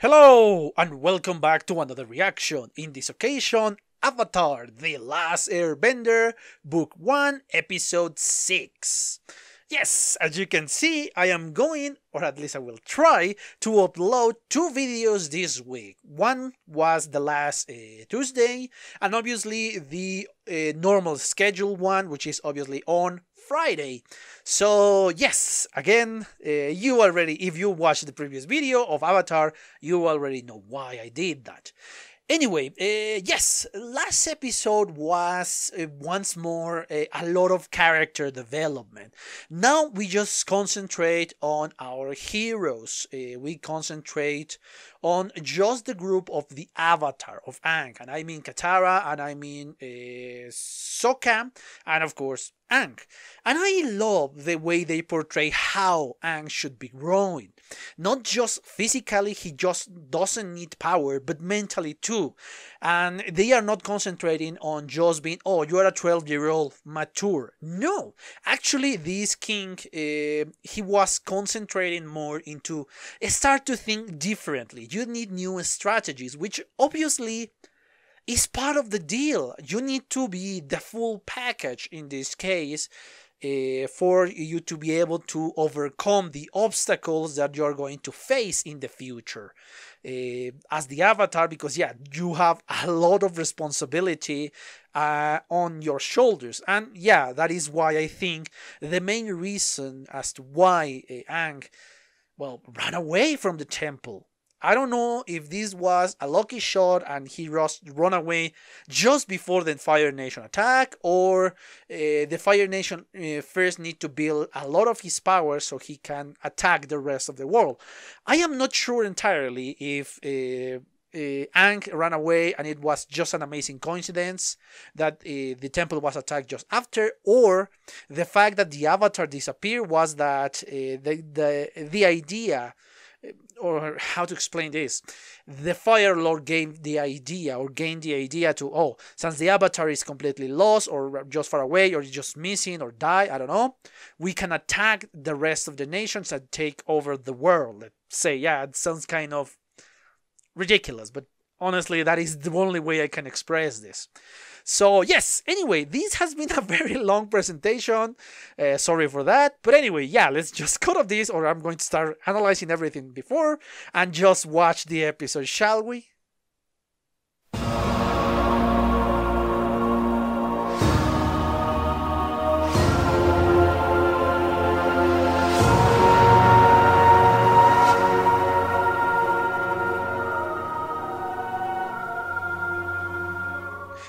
Hello and welcome back to another reaction. In this occasion, Avatar: The Last Airbender, Book 1, Episode 6. Yes, as you can see, I am going, or at least I will try, to upload two videos this week. One was the last Tuesday, and obviously the normal scheduled one, which is obviously on Friday. So yes, again, you already, if you watched the previous video of Avatar, you already know why I did that. Anyway, yes, last episode was once more a lot of character development. Now we just concentrate on our heroes. We concentrate on just the group of the Avatar of Aang, and I mean Katara, and I mean Sokka, and of course Aang. And I love the way they portray how Aang should be growing. Not just physically, he just doesn't need power, but mentally too. And they are not concentrating on just being, oh, you are a 12-year-old mature. No, actually, this king, he was concentrating more into start to think differently. You need new strategies, which obviously is part of the deal. You need to be the full package in this case for you to be able to overcome the obstacles that you're going to face in the future as the Avatar, because yeah, you have a lot of responsibility on your shoulders. And yeah, that is why I think the main reason as to why Aang, well, ran away from the temple. I don't know if this was a lucky shot and he run away just before the Fire Nation attack, or the Fire Nation first need to build a lot of his power so he can attack the rest of the world. I am not sure entirely if Aang ran away and it was just an amazing coincidence that the temple was attacked just after, or the fact that the Avatar disappeared was that the idea, or how to explain this, the Fire Lord gave the idea, or gained the idea to, oh, since the Avatar is completely lost or just far away or just missing or die, I don't know, we can attack the rest of the nations and take over the world. Let's say, yeah, it sounds kind of ridiculous, but honestly, that is the only way I can express this. So yes, anyway, this has been a very long presentation. Sorry for that. But anyway, yeah, let's just cut off this, or I'm going to start analyzing everything before and just watch the episode, shall we?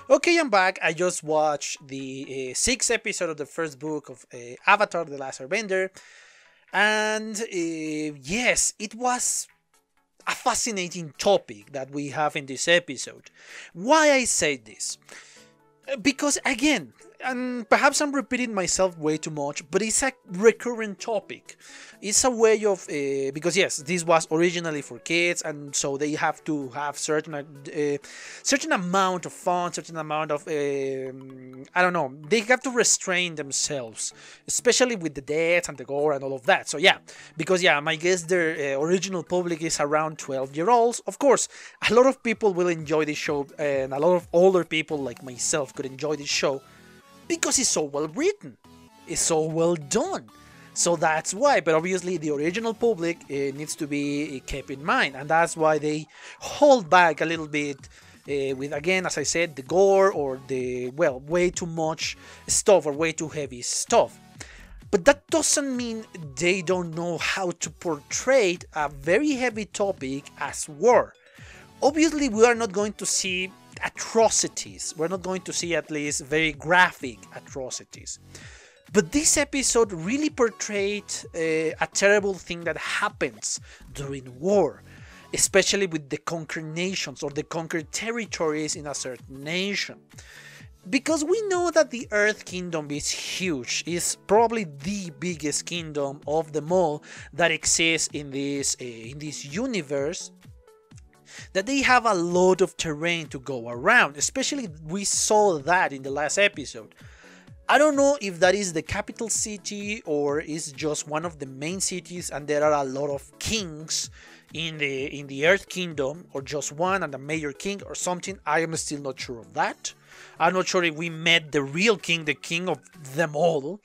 Okay, I'm back. I just watched the sixth episode of the first book of Avatar: The Last Airbender, and yes, it was a fascinating topic that we have in this episode. Why I say this? Because again, and perhaps I'm repeating myself way too much, but it's a recurrent topic. It's a way of because yes, this was originally for kids, and so they have to have certain amount of fun, certain amount of I don't know. They have to restrain themselves, especially with the death and the gore and all of that. So yeah, because yeah, my guess their original public is around 12-year-olds. Of course, a lot of people will enjoy this show, and a lot of older people like myself could enjoy this show, because it's so well written, it's so well done. So that's why, but obviously the original public needs to be kept in mind, and that's why they hold back a little bit with, again, as I said, the gore or the, well, way too much stuff or way too heavy stuff. But that doesn't mean they don't know how to portray a very heavy topic as war. Obviously, we are not going to see atrocities. We're not going to see, at least, very graphic atrocities. But this episode really portrayed a terrible thing that happens during war, especially with the conquered nations or the conquered territories in a certain nation. Because we know that the Earth Kingdom is huge, is probably the biggest kingdom of them all that exists in this universe, that they have a lot of terrain to go around. Especially we saw that in the last episode. I don't know if that is the capital city or is just one of the main cities and there are a lot of kings in the Earth Kingdom, or just one and a major king or something. I am still not sure of that. I'm not sure if we met the real king, the king of them all,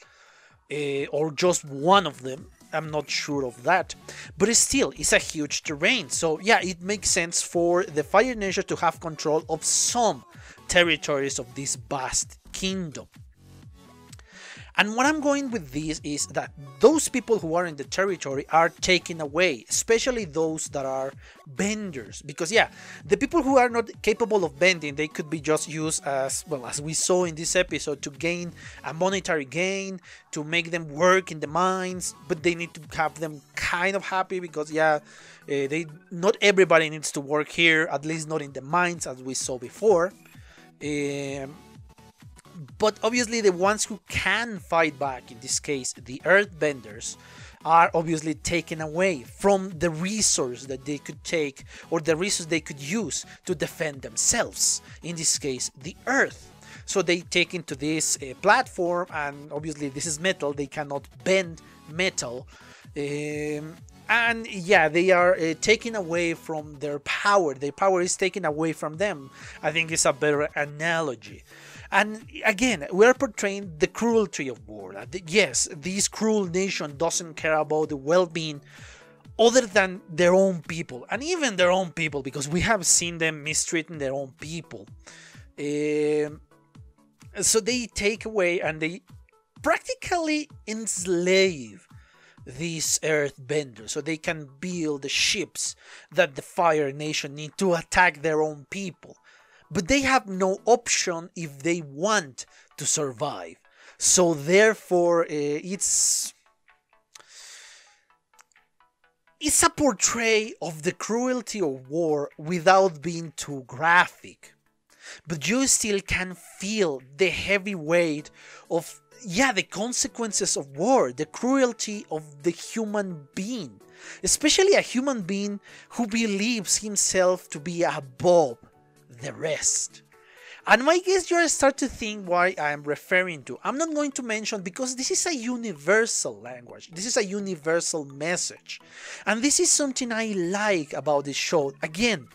or just one of them. I'm not sure of that. But still, it's a huge terrain. So yeah, it makes sense for the Fire Nation to have control of some territories of this vast kingdom. And what I'm going with this is that those people who are in the territory are taken away, especially those that are benders. Because yeah, the people who are not capable of bending, they could be just used as, well, as we saw in this episode, to gain a monetary gain, to make them work in the mines, but they need to have them kind of happy because yeah, not everybody needs to work here, at least not in the mines as we saw before. But obviously the ones who can fight back, in this case the Earthbenders, are obviously taken away from the resource that they could take, or the resource they could use to defend themselves, in this case the Earth. So they take into this platform, and obviously this is metal, they cannot bend metal, and yeah, they are taken away from their power is taken away from them. I think it's a better analogy. And again, we're portraying the cruelty of war. Yes, this cruel nation doesn't care about the well-being other than their own people, and even their own people, because we have seen them mistreating their own people. So they take away and they practically enslave these Earthbenders so they can build the ships that the Fire Nation need to attack their own people. But they have no option if they want to survive. So therefore, it's a portray of the cruelty of war without being too graphic. But you still can feel the heavy weight of, yeah, the consequences of war, the cruelty of the human being. Especially a human being who believes himself to be above the rest. And I guess you start to think why I am referring to. I'm not going to mention, because this is a universal language. This is a universal message. And this is something I like about this show. Again,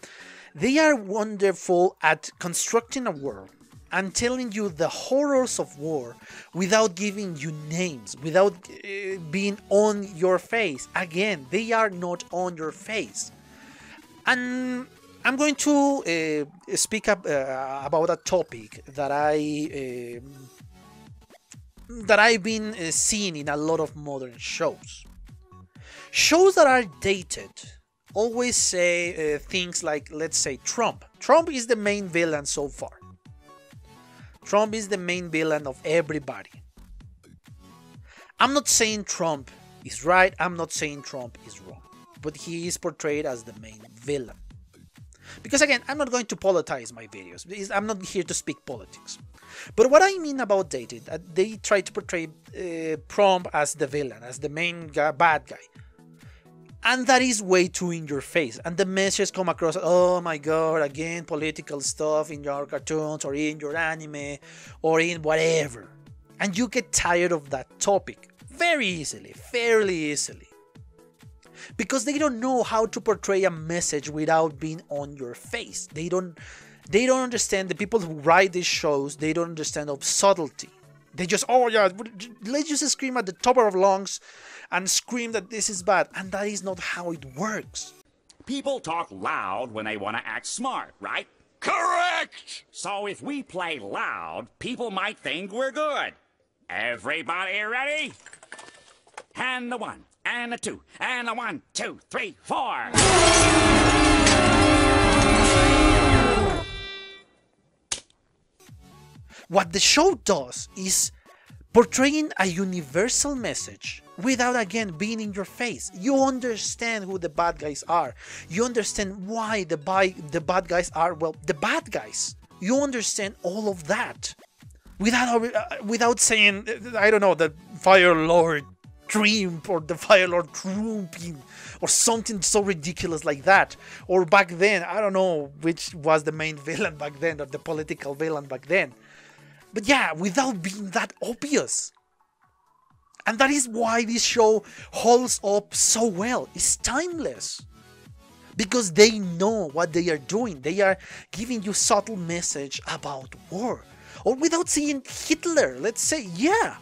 they are wonderful at constructing a world and telling you the horrors of war without giving you names, without being on your face. Again, they are not on your face. And I'm going to speak up about a topic that I've been seeing in a lot of modern shows. Shows that are dated always say things like, let's say, Trump. Trump is the main villain so far. Trump is the main villain of everybody. I'm not saying Trump is right, I'm not saying Trump is wrong, but he is portrayed as the main villain. Because again, I'm not going to politicize my videos. I'm not here to speak politics. But what I mean about dated, they try to portray Trump as the villain, as the main bad guy. And that is way too in your face. And the message come across, oh my god, again, political stuff in your cartoons or in your anime or in whatever. And you get tired of that topic very easily, fairly easily. Because they don't know how to portray a message without being on your face. They don't understand, the people who write these shows, they don't understand of subtlety. They just, oh yeah, let's just scream at the top of our lungs and scream that this is bad. And that is not how it works. People talk loud when they want to act smart, right? Correct! So if we play loud, people might think we're good. Everybody ready? And the one, and the two, and the 1, 2, 3, 4. What the show does is portraying a universal message without again being in your face. You understand who the bad guys are. You understand why the bad guys are, well, the bad guys. You understand all of that without saying, I don't know, the Fire Lord Trump or the Fire Lord Trumping or something so ridiculous like that. Or back then, I don't know which was the main villain back then, or the political villain back then. But yeah, without being that obvious. And that is why this show holds up so well. It's timeless. because they know what they are doing. They are giving you subtle message about war. Or without saying Hitler, let's say, yeah.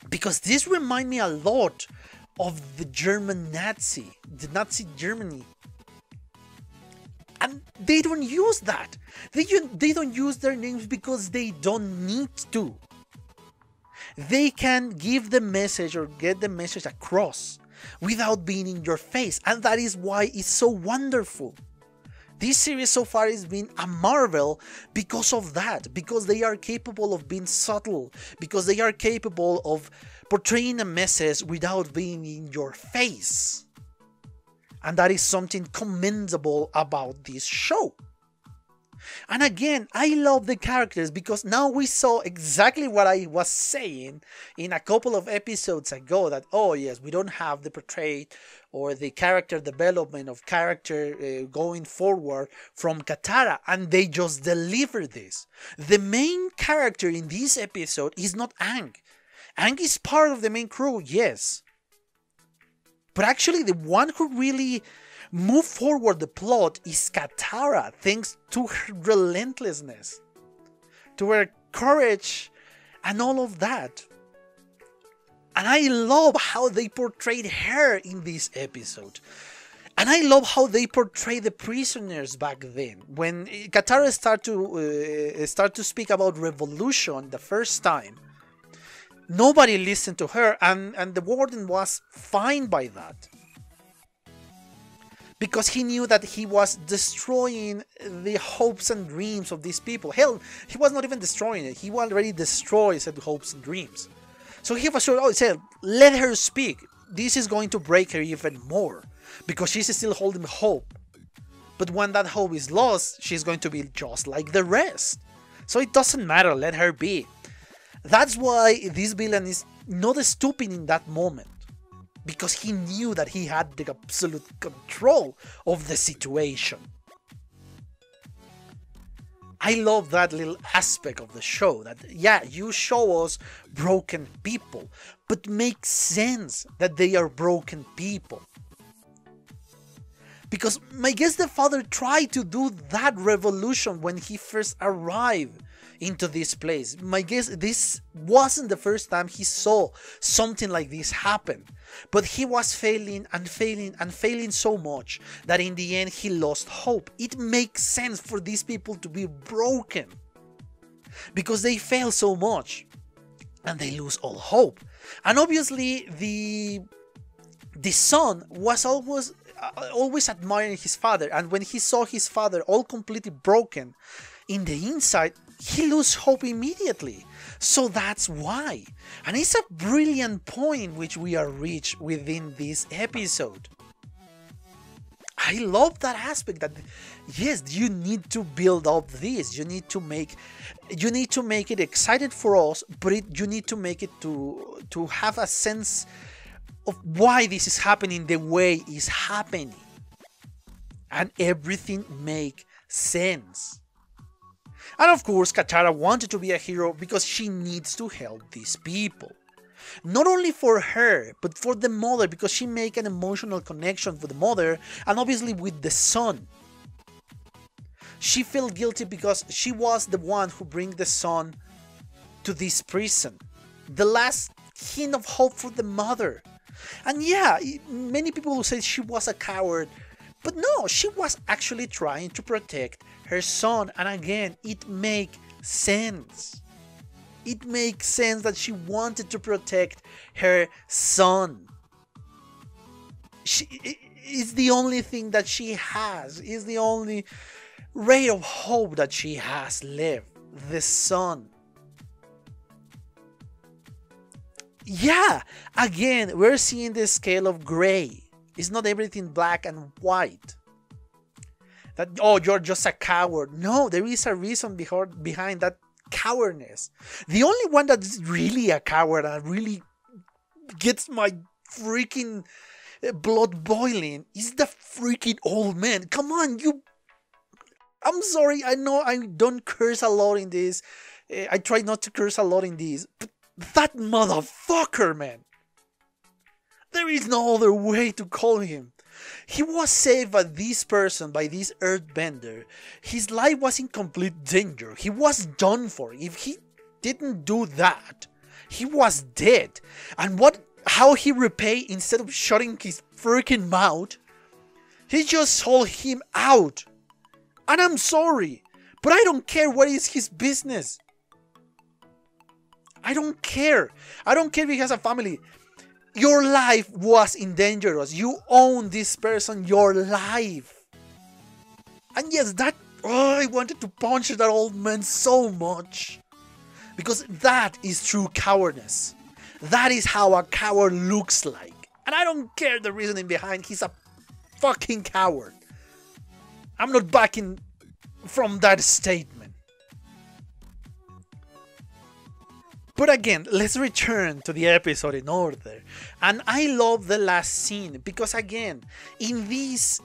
Because this reminds me a lot of the Nazi Germany. And they don't use that. They don't use their names because they don't need to. They can give the message or get the message across without being in your face. And that is why it's so wonderful. This series so far has been a marvel because of that. Because they are capable of being subtle. Because they are capable of portraying a message without being in your face. And that is something commendable about this show. And again, I love the characters because now we saw exactly what I was saying in a couple of episodes ago, that, oh yes, we don't have the portrait or the character development of character going forward from Katara, and they just deliver this. The main character in this episode is not Aang. Aang is part of the main crew, yes. But actually the one who really moved forward the plot is Katara, thanks to her relentlessness, to her courage, and all of that. And I love how they portrayed her in this episode. And I love how they portray the prisoners back then. When Katara start to speak about revolution the first time, nobody listened to her, and the warden was fine by that. Because he knew that he was destroying the hopes and dreams of these people. Hell, he was not even destroying it. He already destroyed said hopes and dreams. So he was sure, oh, he said, let her speak. This is going to break her even more. Because she's still holding hope. But when that hope is lost, she's going to be just like the rest. So it doesn't matter, let her be. That's why this villain is not stupid in that moment. Because he knew that he had the absolute control of the situation. I love that little aspect of the show. That, yeah, you show us broken people, but makes sense that they are broken people. Because I guess the father tried to do that revolution when he first arrived into this place. My guess, this wasn't the first time he saw something like this happen. But he was failing and failing and failing so much that in the end he lost hope. It makes sense for these people to be broken. Because they fail so much. And they lose all hope. And obviously the son was always admiring his father. And when he saw his father all completely broken in the inside, he loses hope immediately. So that's why. And it's a brilliant point which we are reached within this episode. I love that aspect that, yes, you need to build up this. You need to make it excited for us, but you need to make it to have a sense of why this is happening the way it's happening. And everything make sense. And of course, Katara wanted to be a hero because she needs to help these people. Not only for her, but for the mother, because she makes an emotional connection with the mother and obviously with the son. She felt guilty because she was the one who bring the son to this prison. The last hint of hope for the mother. And yeah, many people will say she was a coward. But no, she was actually trying to protect her son. And again, it makes sense. It makes sense that she wanted to protect her son. It's the only thing that she has. It's the only ray of hope that she has left. The son. Yeah, again, we're seeing the scale of gray. It's not everything black and white. That, oh, you're just a coward. No, there is a reason behind that cowardness. The only one that's really a coward and really gets my freaking blood boiling is the freaking old man. Come on, you... I'm sorry, I know I don't curse a lot in this. I try not to curse a lot in this. But that motherfucker, man. There is no other way to call him. He was saved by this person, by this earthbender. His life was in complete danger. He was done for. If he didn't do that, he was dead. And how he repay instead of shutting his freaking mouth? He just sold him out. And I'm sorry, but I don't care what is his business. I don't care. I don't care if he has a family. Your life was in danger. You own this person, your life. And yes, I wanted to punch that old man so much. Because that is true cowardice. That is how a coward looks like. And I don't care the reasoning behind. He's a fucking coward. I'm not backing from that statement. But again, let's return to the episode in order. And I love the last scene because again, in this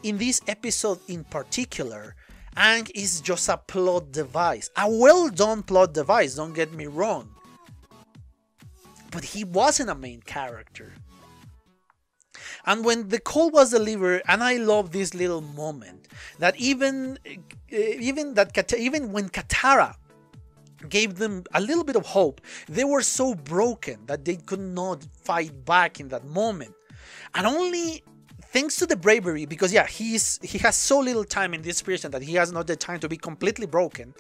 episode in particular, Aang is just a plot device. A well done plot device, don't get me wrong. But he wasn't a main character. And when the call was delivered, and I love this little moment, that even when Katara gave them a little bit of hope, they were so broken that they could not fight back in that moment. And only thanks to the bravery, because yeah, he has so little time in this prison that he has not the time to be completely broken.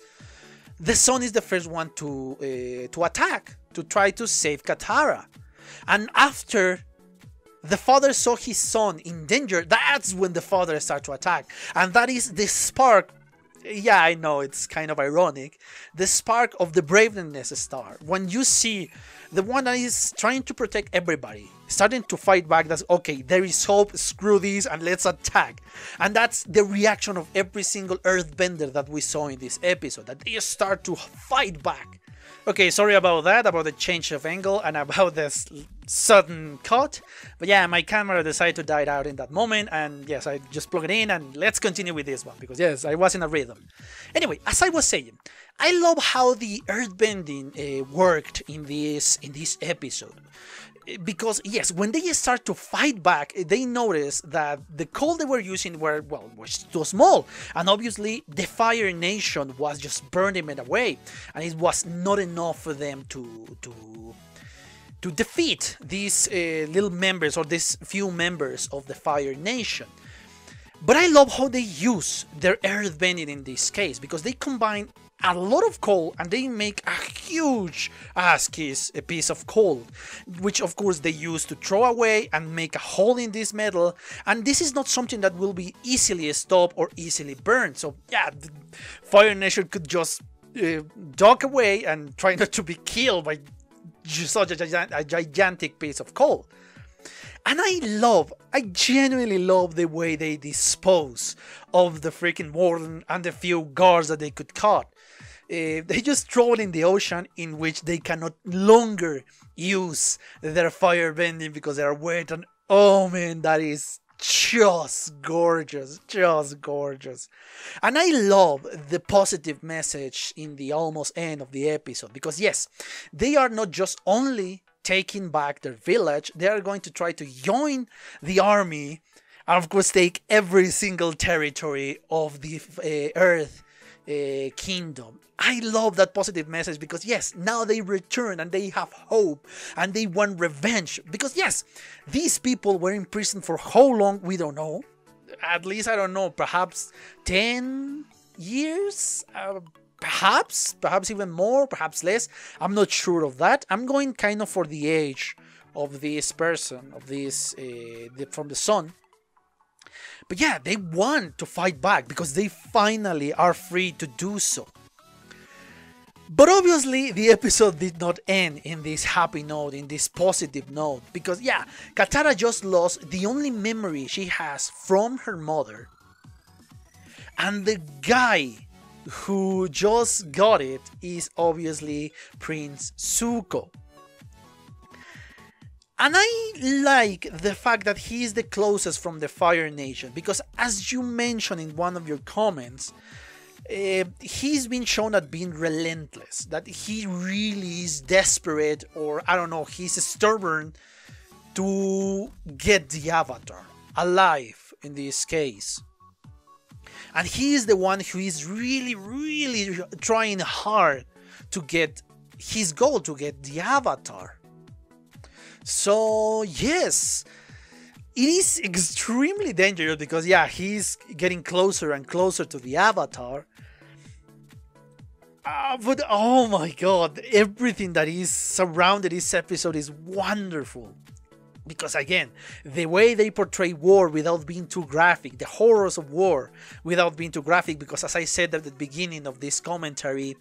The son is the first one to attack, to try to save Katara. And after the father saw his son in danger, that's when the father started to attack. And that is the spark. Yeah, I know, it's kind of ironic. The spark of the braveness star. When you see the one that is trying to protect everybody, starting to fight back, that's okay, there is hope, screw this, and let's attack. And that's the reaction of every single earthbender that we saw in this episode, that they start to fight back. Okay, sorry about that, about the change of angle and about this sudden cut. But yeah, my camera decided to die out in that moment, and yes, I just plug it in and let's continue with this one, because yes, I was in a rhythm. Anyway, as I was saying, I love how the earthbending worked in this episode. Because yes, when they start to fight back, they notice that the coal they were using was too small, and obviously the Fire Nation was just burning it away, and it was not enough for them to defeat these little members, or these few members of the Fire Nation. But I love how they use their earthbending in this case, because they combine a lot of coal and they make a huge a piece of coal, which of course they use to throw away and make a hole in this metal. And this is not something that will be easily stopped or easily burned. So yeah, the Fire Nation could just duck away and try not to be killed by such a gigantic piece of coal. And I genuinely love the way they dispose of the freaking warden and the few guards that they could cut. They just throw it in the ocean, in which they cannot longer use their fire bending because they are wet. And oh man, that is just gorgeous, just gorgeous. And I love the positive message in the almost end of the episode, because yes, they are not just only taking back their village, they are going to try to join the army and of course take every single territory of the Earth Kingdom. I love that positive message, because yes, now they return and they have hope and they want revenge. Because yes, these people were in prison for how long, we don't know. At least, I don't know, perhaps 10 years? Perhaps even more, perhaps less. I'm not sure of that. I'm going kind of for the age of this person, of this, from the son. But yeah, they want to fight back because they finally are free to do so. But obviously, the episode did not end in this happy note, in this positive note. Because yeah, Katara just lost the only memory she has from her mother. And the guy who just got it is obviously Prince Zuko. And I like the fact that he is the closest from the Fire Nation, because as you mentioned in one of your comments, he's been shown as being relentless, that he really is desperate, or I don't know, he's stubborn to get the Avatar alive in this case. And he is the one who is really trying hard to get his goal, to get the avatar. So yes, it is extremely dangerous because yeah, he's getting closer and closer to the avatar. But oh my god, everything that is surrounded this episode is wonderful. Because again, the way they portray war without being too graphic, the horrors of war without being too graphic, because as I said at the beginning of this commentary,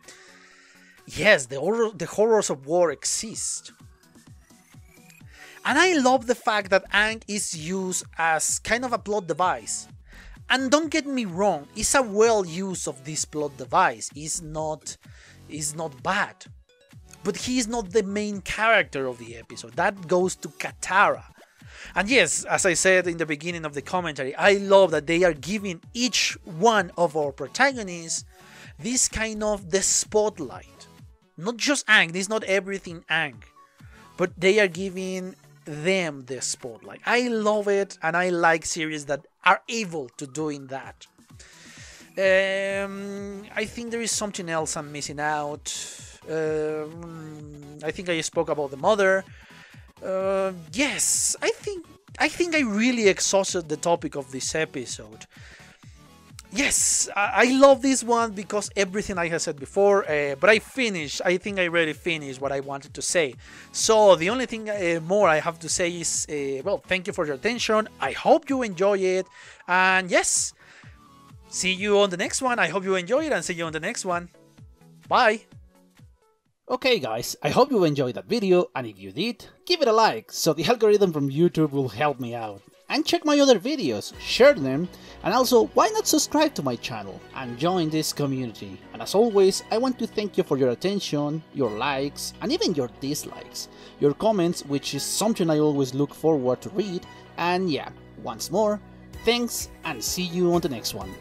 yes, the horrors of war exist. And I love the fact that Aang is used as kind of a plot device. And don't get me wrong, it's a well use of this plot device. It's not bad. But he is not the main character of the episode. That goes to Katara. And yes, as I said in the beginning of the commentary, I love that they are giving each one of our protagonists this kind of the spotlight. Not just Aang, this is not everything Aang. But they are giving them the spotlight. I love it, and I like series that are able to doing that. I think there is something else I'm missing out. I think I spoke about the mother. Yes, I think I really exhausted the topic of this episode. Yes, I love this one because everything I have said before, but I think I already finished what I wanted to say. So the only thing more I have to say is, well, thank you for your attention. I hope you enjoy it. And yes, see you on the next one. I hope you enjoy it and see you on the next one. Bye. Okay guys, I hope you enjoyed that video, and if you did, give it a like, so the algorithm from YouTube will help me out. And check my other videos, share them, and also why not subscribe to my channel and join this community. And as always, I want to thank you for your attention, your likes, and even your dislikes, your comments, which is something I always look forward to read. And yeah, once more, thanks and see you on the next one.